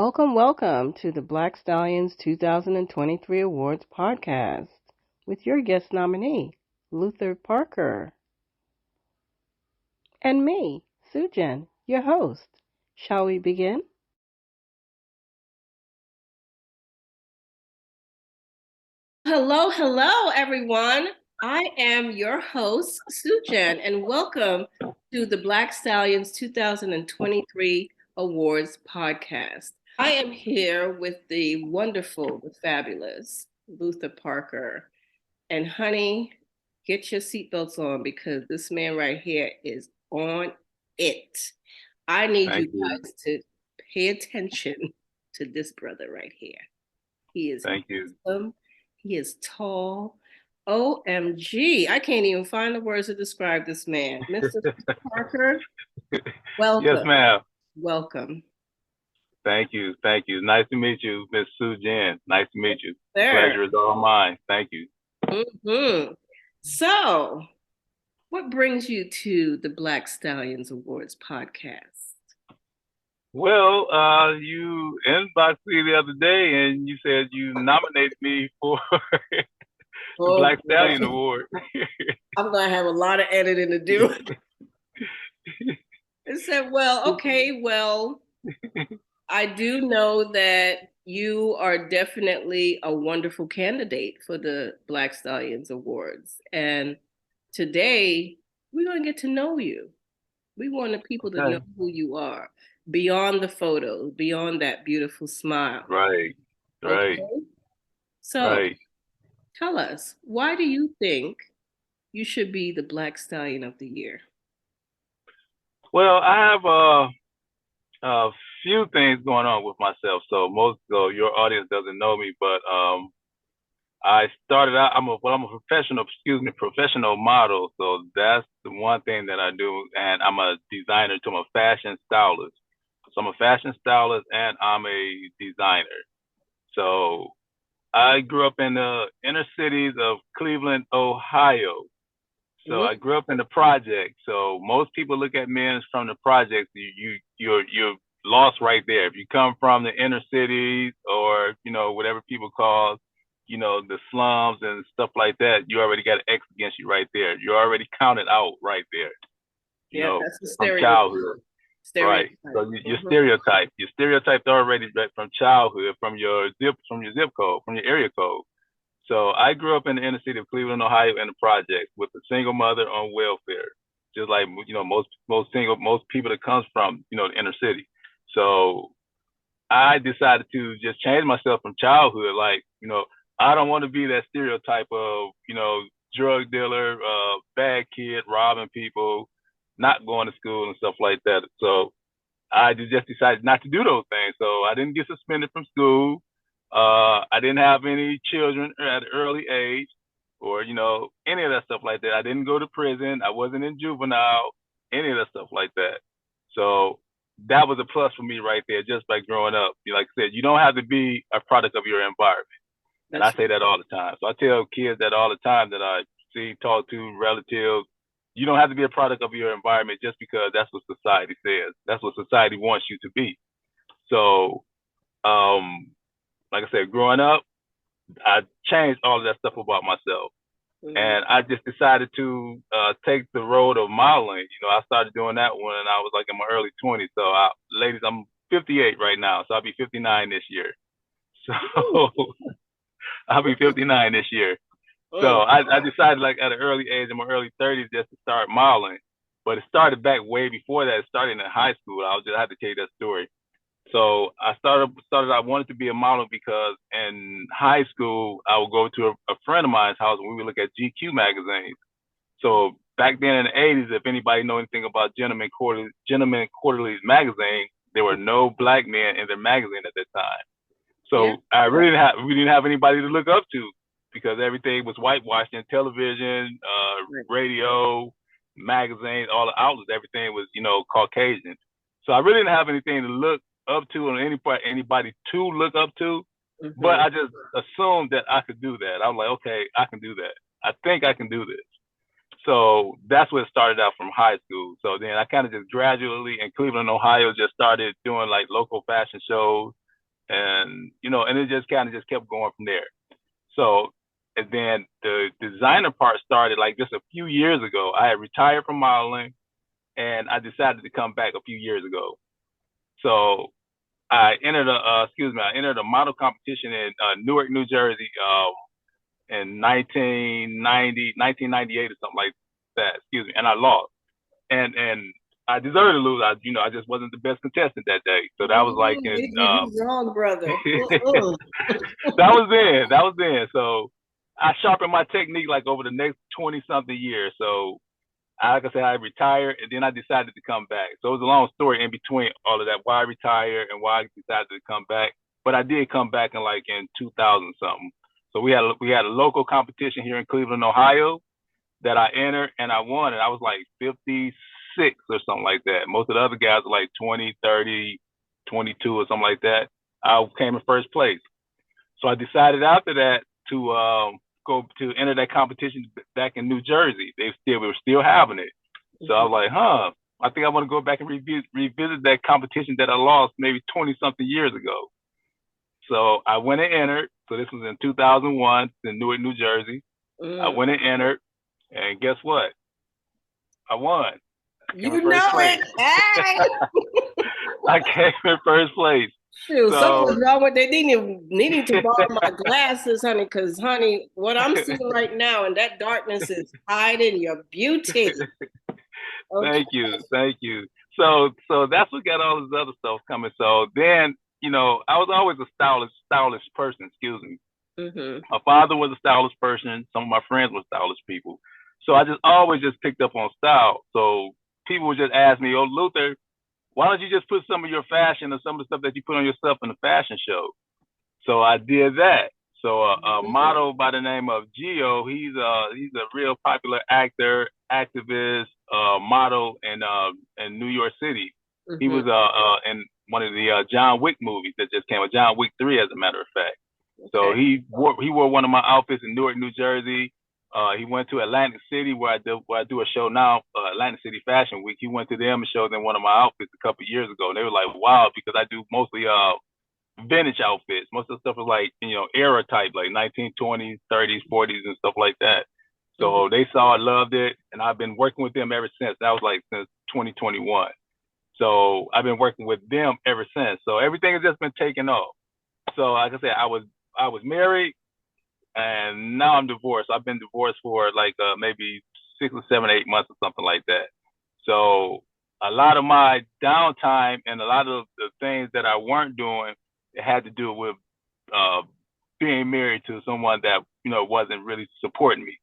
Welcome, welcome to the Black Stallions 2023 Awards podcast with your guest nominee, Luther Parker, and me, Sujan, your host. Shall we begin? Hello, everyone. I am your host, Sujan, and welcome to the Black Stallions 2023 Awards podcast. I am here with the wonderful, the fabulous Luther Parker. And honey, get your seatbelts on because this man right here is on it. I need you guys to pay attention to this brother right here. He is handsome. He is tall. OMG. I can't even find the words to describe this man. Mr. Parker, welcome. Yes, ma'am. Welcome. Thank you. Nice to meet you, Miss Sue Jen. Nice to meet you. Sir. Pleasure is all mine. Thank you. Mm-hmm. So, what brings you to the Black Stallions Awards podcast? Well, you inboxed me the other day and you said you nominated me for the Black Stallion Award. I'm going to have a lot of editing to do. I said, well, I do know that you are definitely a wonderful candidate for the Black Stallions Awards. And today, we're going to get to know you. We want the people to know who you are, beyond the photos, beyond that beautiful smile. Right. So, tell us, why do you think you should be the Black Stallion of the Year? Well, I have a few things going on with myself. So your audience doesn't know me, but I started out, I'm a professional model. So that's the one thing that I do. And I'm a designer too. I'm a fashion stylist. So I'm a fashion stylist and I'm a designer. So I grew up in the inner cities of Cleveland, Ohio. So I grew up in the project. So most people look at men from the projects. You're lost right there. If you come from the inner cities or, whatever people call, the slums and stuff like that, you already got an X against you right there. You're already counted out right there. That's the from childhood. Right. So your stereotype. You're stereotyped already right from childhood, from your zip code, from your area code. So I grew up in the inner city of Cleveland, Ohio, in the projects with a single mother on welfare, just like most people that comes from the inner city. So I decided to just change myself from childhood. Like I don't want to be that stereotype of drug dealer, bad kid, robbing people, not going to school and stuff like that. So I just decided not to do those things. So I didn't get suspended from school. I didn't have any children at an early age or, any of that stuff like that. I didn't go to prison. I wasn't in juvenile, any of that stuff like that. So that was a plus for me right there, just by growing up. Like I said, you don't have to be a product of your environment. And I say that all the time. So I tell kids that all the time that I see, talk to, relatives. You don't have to be a product of your environment just because that's what society says. That's what society wants you to be. So, like I said, growing up, I changed all of that stuff about myself. And I just decided to take the road of modeling. I started doing that when I was like in my early 20s. So, ladies, I'm 58 right now. So I'll be 59 this year. So I'll be 59 this year. So I decided like at an early age, in my early 30s, just to start modeling. But it started back way before that. It started in high school. I had to tell you that story. So I I wanted to be a model because in high school, I would go to a friend of mine's house and we would look at GQ magazines. So back then in the 80s, if anybody know anything about Gentleman Quarterly's magazine, there were no black men in their magazine at that time. So I really we didn't have anybody to look up to because everything was whitewashed in television, radio, magazines, all the outlets, everything was, Caucasian. So I really didn't have anything to look up to and anybody to look up to. But I just assumed that I could do that. I was like, okay, I can do that. I think I can do this. So that's what started out from high school. So then I kind of just gradually in Cleveland, Ohio, just started doing like local fashion shows. and and it just kind of just kept going from there. So, and then the designer part started like just a few years ago. I had retired from modeling, and I decided to come back a few years ago. So I entered a model competition in Newark, New Jersey, in 1998 or something like that. And I lost, and I deserved to lose. I just wasn't the best contestant that day. So that was like in wrong, brother. That was then. So I sharpened my technique like over the next 20-something years. So like I said, I retired, and then I decided to come back. So it was a long story in between all of that, why I retired and why I decided to come back. But I did come back in 2000 something. So we had a local competition here in Cleveland, Ohio, that I entered, and I won, and I was like 56 or something like that. Most of the other guys were like 20, 30, 22 or something like that. I came in first place. So I decided after that to go to enter that competition back in New Jersey. We were still having it. So I was like, I think I want to go back and revisit that competition that I lost maybe 20 something years ago. So I went and entered. So this was in 2001 in Newark, New Jersey. I went and entered, and guess what? I won. You know it. Hey! I came in first place. Shoot, so, something's wrong with they needing to borrow my glasses, honey, because, honey, what I'm seeing right now and that darkness is hiding your beauty. Okay. Thank you. So that's what got all this other stuff coming. So then, I was always a stylish person, excuse me. My father was a stylish person. Some of my friends were stylish people. So I always picked up on style. So people would just ask me, "Oh, Luther, why don't you just put some of your fashion or some of the stuff that you put on yourself in the fashion show?" So I did that. So a model by the name of Gio, he's a real popular actor, activist, model in New York City. He was in one of the John Wick movies that just came out, John Wick 3, as a matter of fact. Okay. So he wore one of my outfits in Newark, New Jersey. He went to Atlantic City where I do a show now, Atlantic City Fashion Week. He went to them and showed them one of my outfits a couple of years ago. And they were like, wow, because I do mostly vintage outfits. Most of the stuff is like, era type, like 1920s, 30s, 40s and stuff like that. So they saw it, loved it, and I've been working with them ever since. That was like since 2021. So I've been working with them ever since. So everything has just been taken off. So like I said, I was married, and now I'm divorced. I've been divorced for like maybe 6 or 7, 8 months or something like that. So a lot of my downtime and a lot of the things that I weren't doing, it had to do with being married to someone that wasn't really supporting me,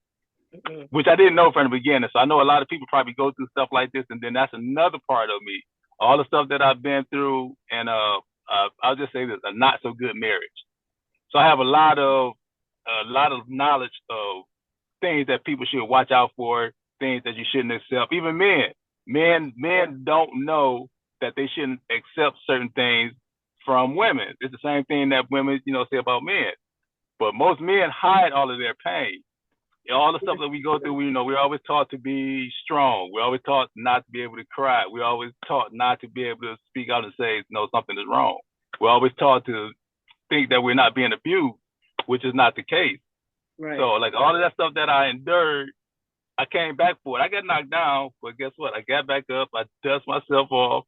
which I didn't know from the beginning. So I know a lot of people probably go through stuff like this, and then that's another part of me. All the stuff that I've been through, and I'll just say this: a not so good marriage. So I have a lot of knowledge of things that people should watch out for, things that you shouldn't accept. Even men don't know that they shouldn't accept certain things from women. It's the same thing that women, say about men. But most men hide all of their pain. All the stuff that we go through, we're always taught to be strong. We're always taught not to be able to cry. We're always taught not to be able to speak out and say, no, something is wrong. We're always taught to think that we're not being abused, which is not the case. Right. So like all of that stuff that I endured, I came back for it. I got knocked down, but guess what? I got back up. I dust myself off,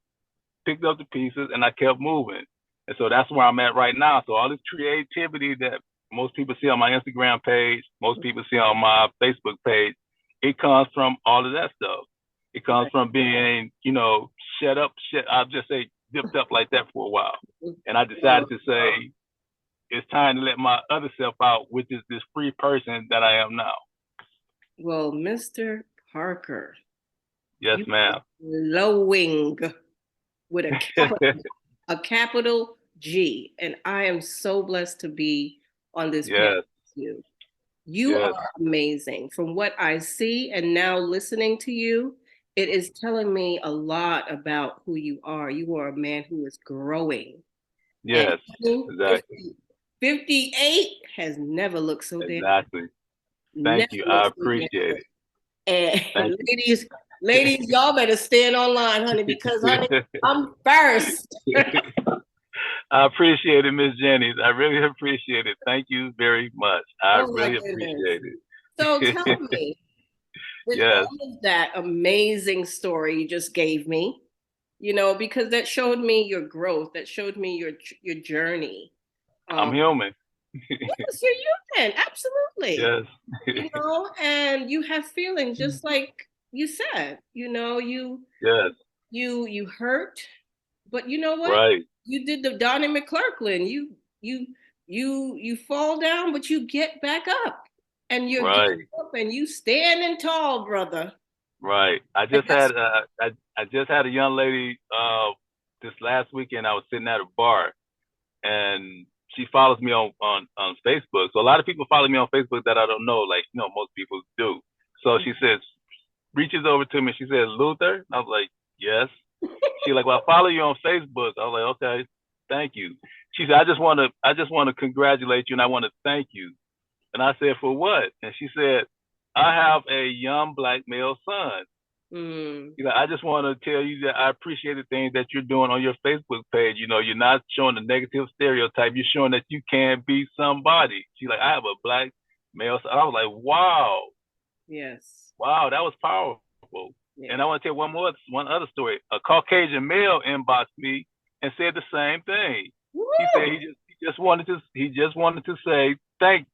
picked up the pieces, and I kept moving. And so that's where I'm at right now. So all this creativity that most people see on my Instagram page, most people see on my Facebook page, it comes from all of that stuff. It comes from being, I'll just say dipped up like that for a while. And I decided to say, it's time to let my other self out, which is this free person that I am now. Well, Mr. Parker. Yes, ma'am. Glowing with a capital G. And I am so blessed to be on this panel with you. You are amazing. From what I see and now listening to you, it is telling me a lot about who you are. You are a man who is growing. Yes, exactly. 58 has never looked so damn. Exactly. Thank you. I appreciate it. And ladies, y'all better stand online, honey, because honey, I'm first. I appreciate it, Miss Jennings. I really appreciate it. Thank you very much. I really appreciate it. So tell me, with Yes. all of that amazing story you just gave me, because that showed me your growth, that showed me your journey. I'm human. Yes, you're human, absolutely. Yes. And you have feelings, just like you said. You Yes. you hurt, but you know what? Right. You did the Donnie McClurkin. You fall down, but you get back up, and you're right. getting up, and you standing tall, brother. Right. I just had a young lady this last weekend. I was sitting at a bar, and she follows me on Facebook. So a lot of people follow me on Facebook that I don't know, like most people do. So she says, reaches over to me. She says, Luther. And I was like, yes. She like, well, I follow you on Facebook. I was like, okay, thank you. She said, I just want to congratulate you, and I want to thank you. And I said, for what? And she said, I have a young black male son. I just want to tell you that I appreciate the things that you're doing on your Facebook page. You're not showing a negative stereotype. You're showing that you can be somebody. She's like, I have a black male son. I was like, wow. Yes. Wow, that was powerful. Yeah. And I want to tell one other story. A Caucasian male inboxed me and said the same thing. Woo! He said he just wanted to say thank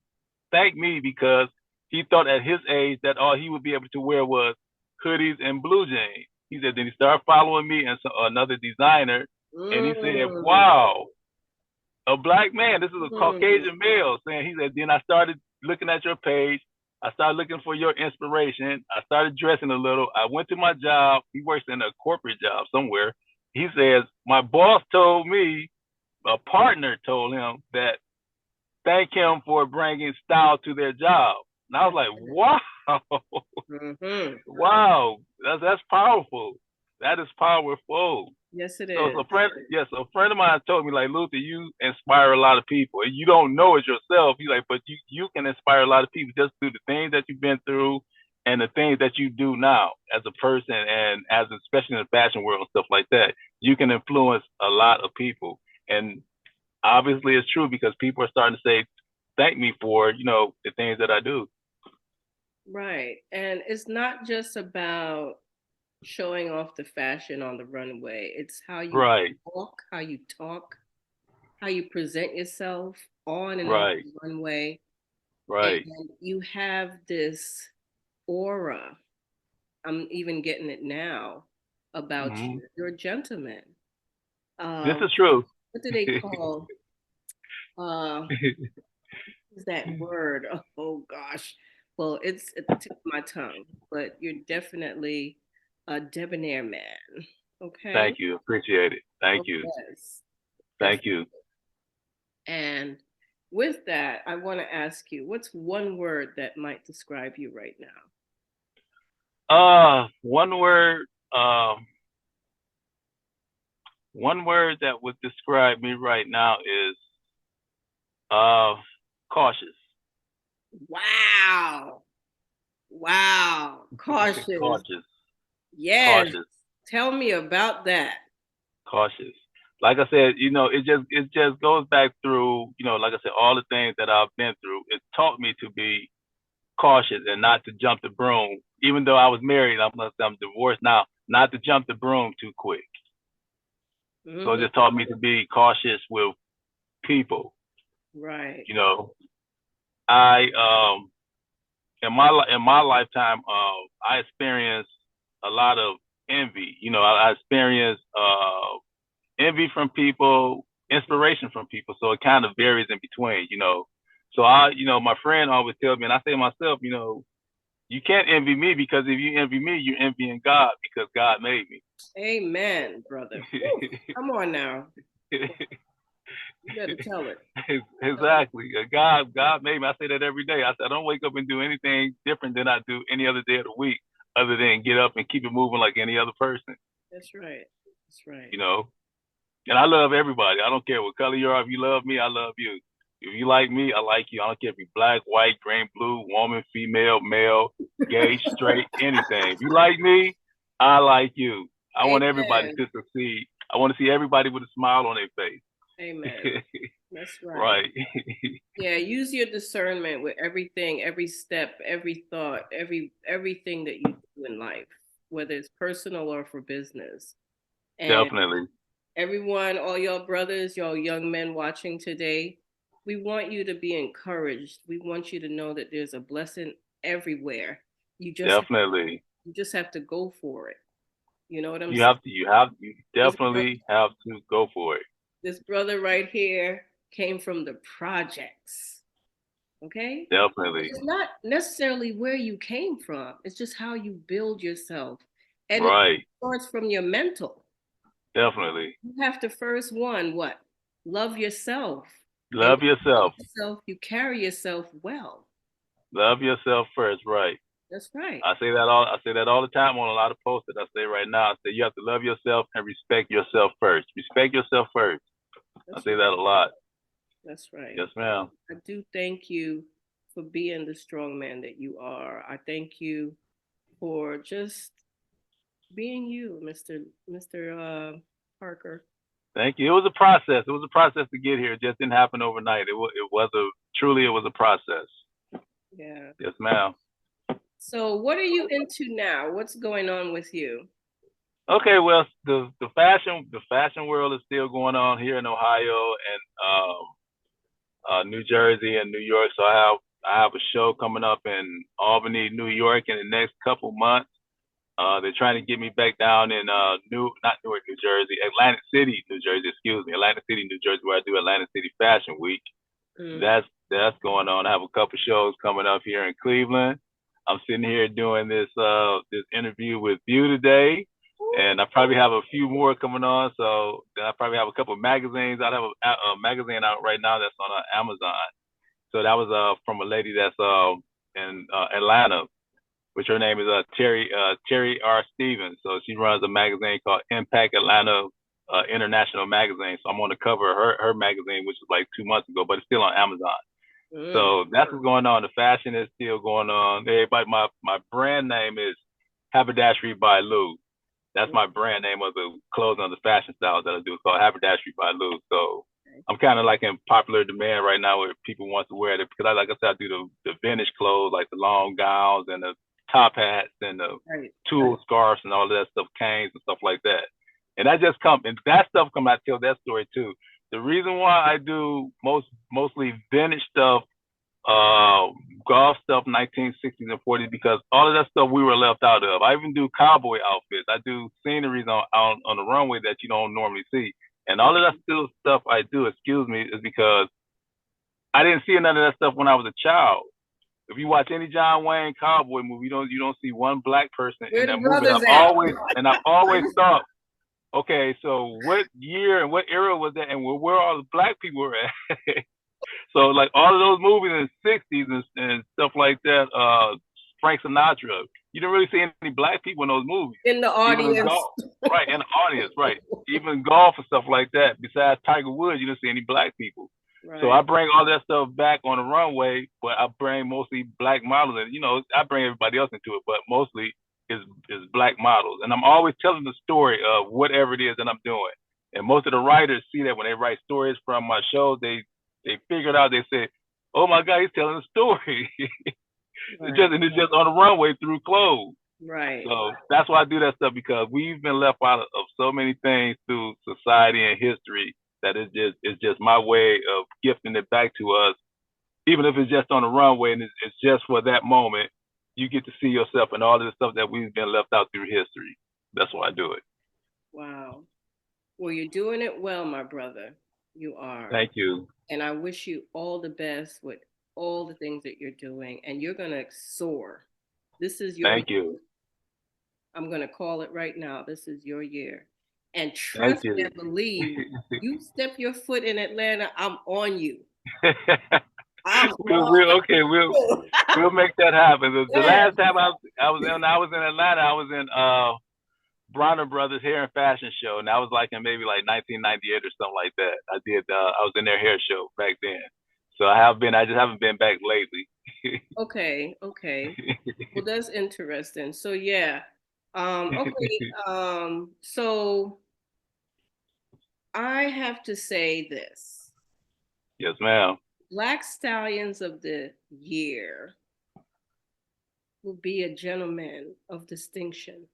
me, because he thought at his age that all he would be able to wear was hoodies and blue jeans. He said, then he started following me and another designer, and he said, wow, a black man, this is a Caucasian male saying, he said, then I started looking at your page. I started looking for your inspiration. I started dressing a little. I went to my job. He works in a corporate job somewhere. He says, my boss told me, a partner told him that thank him for bringing style to their job. And I was like, wow, wow, that's powerful. That is powerful. Yes, it is. So a friend of mine told me, like, Luther, you inspire a lot of people, and you don't know it yourself. He's like, but you can inspire a lot of people just through the things that you've been through and the things that you do now as a person, and especially in the fashion world and stuff like that. You can influence a lot of people, and obviously it's true, because people are starting to say, thank me for, the things that I do. Right. And it's not just about showing off the fashion on the runway. It's how you walk, how you talk, how you present yourself on and off the runway. Right. And you have this aura. I'm even getting it now about you. You're a gentleman. This is true. What do they call? Is that word? Oh gosh. Well, it's at the tip of my tongue, but you're definitely a debonair man. Okay. Thank you. Appreciate it. Thank you. Yes. Thank you. And with that, I want to ask you, what's one word that might describe you right now? One word that would describe me right now is cautious. Wow. Cautious. Cautious. Yes. Cautious. Tell me about that. Cautious. Like I said, it just goes back through, like I said, all the things that I've been through. It taught me to be cautious and not to jump the broom. Even though I was married, I'm divorced now, not to jump the broom too quick. So it just taught me to be cautious with people. Right. I in my lifetime, I experienced a lot of envy. I experienced envy from people, inspiration from people. So it kind of varies in between. So my friend always tells me, and I say to myself, you can't envy me, because if you envy me, you're envying God, because God made me. Amen, brother. Come on now. You better tell it. Exactly. God made me. I say that every day. I said, I don't wake up and do anything different than I do any other day of the week, other than get up and keep it moving like any other person. That's right. And I love everybody. I don't care what color you are. If you love me, I love you. If you like me, I like you. I don't care if you're black, white, green, blue, woman, female, male, gay, straight, anything. If you like me, I like you. I want everybody to succeed. I want to see everybody with a smile on their face. Amen. That's right. Right. Yeah, use your discernment with everything, every step, every thought, everything that you do in life, whether it's personal or for business. And Definitely. everyone, all y'all brothers, y'all young men watching today, we want you to be encouraged. We want you to know that there's a blessing everywhere. You just Definitely. you just have to go for it. You know what I'm You saying? have to. You definitely have to go for it. This brother right here came from the projects. Okay? Definitely. It's not necessarily where you came from, it's just how you build yourself. And it Right. starts from your mental. Definitely. You have to first one, what? Love yourself. And Love yourself. you carry yourself well. Love yourself first, right. That's right. I say that all the time on a lot of posts that I say right now. I say you have to love yourself and respect yourself first. Respect yourself first. I say that a lot. That's right. Yes, ma'am. I do thank you for being the strong man that you are. I thank you for just being you, Mr. Parker. Thank you. It was a process. It was a process to get here. It just didn't happen overnight. It was a process. Yeah. Yes, ma'am. So what are you into now? What's going on with you? Okay, well, the fashion world is still going on here in Ohio and New Jersey and New York. So I have a show coming up in Albany, New York, in the next couple months. They're trying to get me back down in not Newark, New Jersey, Atlantic City, New Jersey. Excuse me, Atlantic City, New Jersey, where I do Atlantic City Fashion Week. That's going on. I have a couple shows coming up here in Cleveland. I'm sitting here doing this interview with you today, and I probably have a few more coming on. So then I probably have a couple of magazines. I have a magazine out right now that's on Amazon. So that was from a lady that's in Atlanta, which her name is Terry R. Stevens. So she runs a magazine called Impact Atlanta International Magazine. So I'm on the cover of her magazine, which was like 2 months ago, but it's still on Amazon. So that's what's going on. The fashion is still going on. Everybody, my brand name is Haberdashery by Lou. That's my brand name of the clothing of the fashion styles that I do. It's called Haberdashery by Lou. So I'm kind of like in popular demand right now where people want to wear it because like I said, I do the vintage clothes, like the long gowns and the top hats and the tulle scarves and all of that stuff, canes and stuff like that. And that stuff come out, tell that story too. The reason why I do mostly vintage stuff, golf stuff, 1960s and 40s, because all of that stuff we were left out of. I even do cowboy outfits. I do sceneries on the runway that you don't normally see. And all of that still stuff I do, is because I didn't see none of that stuff when I was a child. If you watch any John Wayne cowboy movie, you don't see one black person in that movie. I've always thought, okay, so what year and what era was that, and where all the black people were at? So like all of those movies in the 60s and stuff like that, Frank Sinatra, you didn't really see any black people in those movies. In the audience. Right, in the audience, right. Even golf and stuff like that. Besides Tiger Woods, you didn't see any black people. Right. So I bring all that stuff back on the runway, but I bring mostly black models, and I bring everybody else into it, but mostly is black models. And I'm always telling the story of whatever it is that I'm doing. And most of the writers see that when they write stories from my shows, they figure it out. They say, "Oh my God, he's telling a story." Right. It's just on the runway through clothes. Right. So that's why I do that stuff, because we've been left out of so many things through society and history that it's just my way of gifting it back to us. Even if it's just on the runway and it's just for that moment, you get to see yourself and all of the stuff that we've been left out through history. That's why I do it. Wow. Well, you're doing it well, my brother. You are. Thank you. And I wish you all the best with all the things that you're doing, and you're going to soar. This is your Thank you. I'm going to call it right now. This is your year. And trust and believe, you step your foot in Atlanta, I'm on you. We'll make that happen. The last time I was in Atlanta, I was in Bronner Brothers Hair and Fashion Show, and that was like in maybe like 1998 or something like that. I was in their hair show back then. So I just haven't been back lately. Okay. Well, that's interesting. So yeah. Okay. So I have to say this. Yes, ma'am. Black Stallions of the Year will be a gentleman of distinction.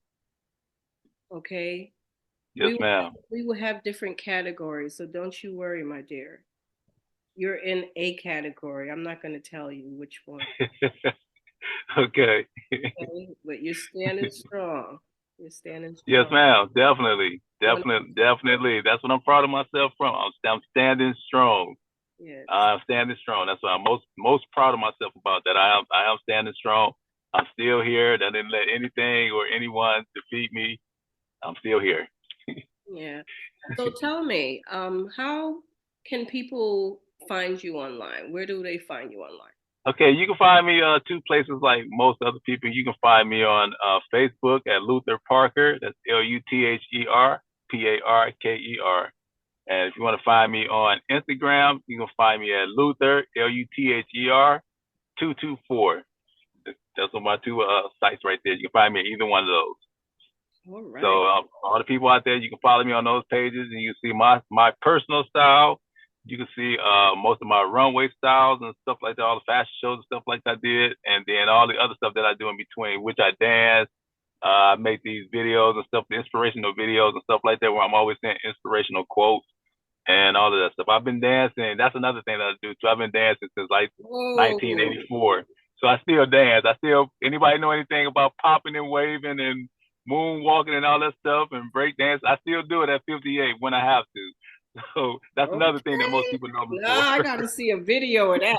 Okay? Yes, ma'am. We will have different categories, so don't you worry, my dear. You're in a category. I'm not going to tell you which one. Okay. But you're standing strong. You're standing strong. Yes, ma'am. Definitely. Definitely. That's what I'm proud of myself from. I'm standing strong. Yes. I'm standing strong. That's what I'm most proud of myself about. That I am standing strong. I'm still here. That didn't let anything or anyone defeat me. I'm still here. Yeah. So tell me, how can people find you online? Where do they find you online? Okay, you can find me two places like most other people. You can find me on Facebook at Luther Parker. That's LUTHER PARKER. And if you want to find me on Instagram, you can find me at Luther LUTHER 224. That's on my two sites right there. You can find me at either one of those. All right. So all the people out there, you can follow me on those pages, and you can see my personal style. You can see most of my runway styles and stuff like that, all the fashion shows and stuff like that I did, and then all the other stuff that I do in between, which I dance. I make these videos and stuff, inspirational videos and stuff like that, where I'm always saying inspirational quotes and all of that stuff. I've been dancing. That's another thing that I do too. I've been dancing since like 1984. So I still dance. Anybody know anything about popping and waving and moonwalking and all that stuff and break dance? I still do it at 58 when I have to. So that's another thing that most people know me for. I gotta see a video of that.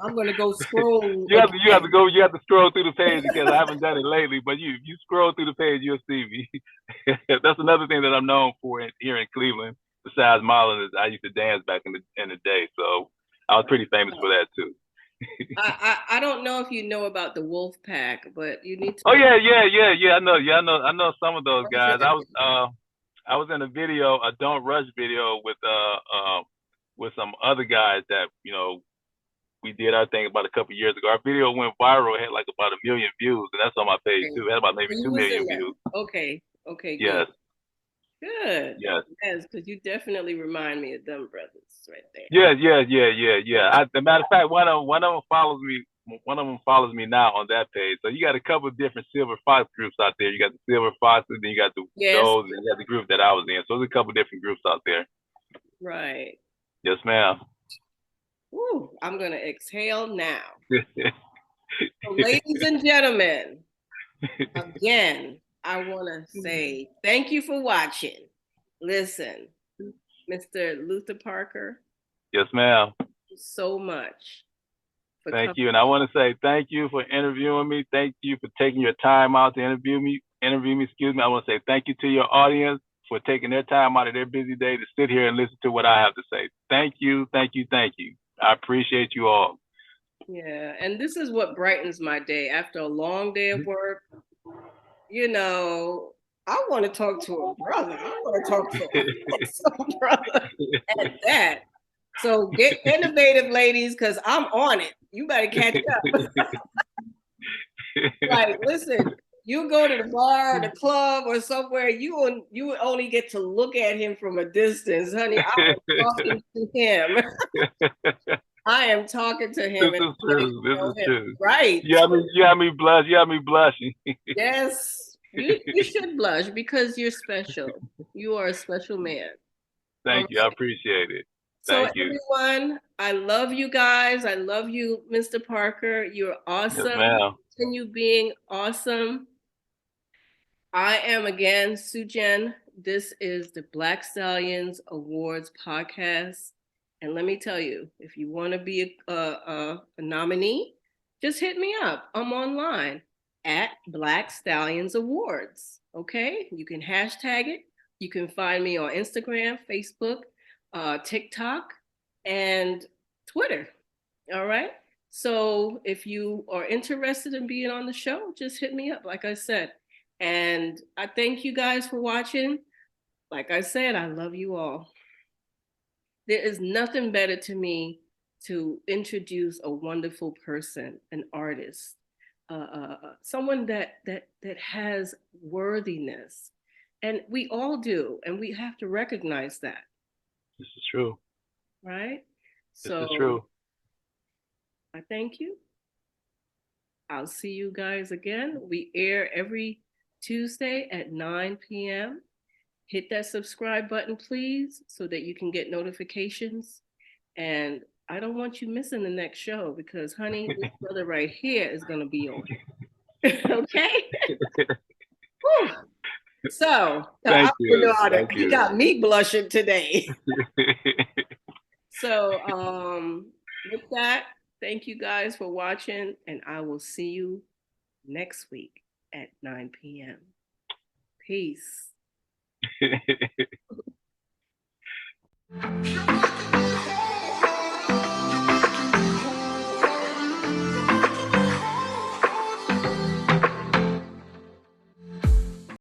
I'm gonna go scroll. You have to scroll through the page because I haven't done it lately. But you scroll through the page, you'll see me. That's another thing that I'm known for here in Cleveland. Besides modeling, is I used to dance back in the day, so I was pretty famous for that too. I don't know if you know about the Wolf Pack, but you need to. Oh yeah. I know some of those guys. I was in a video, a Don't Rush video with some other guys that we did our thing about a couple of years ago. Our video went viral. It had like about 1 million views, and that's on my page too. It had about maybe 2 million views. Okay. Yes. Good. Yes, because you definitely remind me of them brothers right there. Yeah. As a matter of fact, one of them follows me. One of them follows me now on that page. So you got a couple of different Silver Fox groups out there. You got the Silver Foxes, then you got those, and you got the group that I was in. So there's a couple of different groups out there. Right. Yes, ma'am. Ooh, I'm gonna exhale now. So, ladies and gentlemen, again, I want to say thank you for watching. Listen, Mr. Luther Parker. Yes, ma'am. Thank you so much. Thank you. And I want to say thank you for interviewing me. Thank you for taking your time out to interview me. I want to say thank you to your audience for taking their time out of their busy day to sit here and listen to what I have to say. Thank you. I appreciate you all. Yeah, and this is what brightens my day. After a long day of work, I want to talk to a brother. I want to talk to a brother at that. So get innovative, ladies, because I'm on it. You better catch up. Like, listen, you go to the bar, the club, or somewhere, you only get to look at him from a distance, honey. I'm talking to him. I am talking to him. This is true. Right. You have me blushing. Yes. You should blush because you're special. You are a special man. Thank you. I appreciate it. So everyone, I love you guys. I love you, Mr. Parker. You're awesome. Yes, ma'am. Continue being awesome. I am again Sujen. This is the Black Stallions Awards podcast. And let me tell you, if you want to be a nominee, just hit me up. I'm online at Black Stallions Awards. Okay? You can hashtag it. You can find me on Instagram, Facebook, TikTok, and Twitter. All right? So if you are interested in being on the show, just hit me up, like I said. And I thank you guys for watching. Like I said, I love you all. There is nothing better to me to introduce a wonderful person, an artist, someone that has worthiness. And we all do, and we have to recognize that. This is true. Right? So this is true. I thank you. I'll see you guys again. We air every Tuesday at 9 p.m. Hit that subscribe button, please, so that you can get notifications. And I don't want you missing the next show because, honey, this brother right here is going to be on. Okay? So, thank you. He got me blushing today. So, with that, thank you guys for watching, and I will see you next week at 9 p.m. Peace.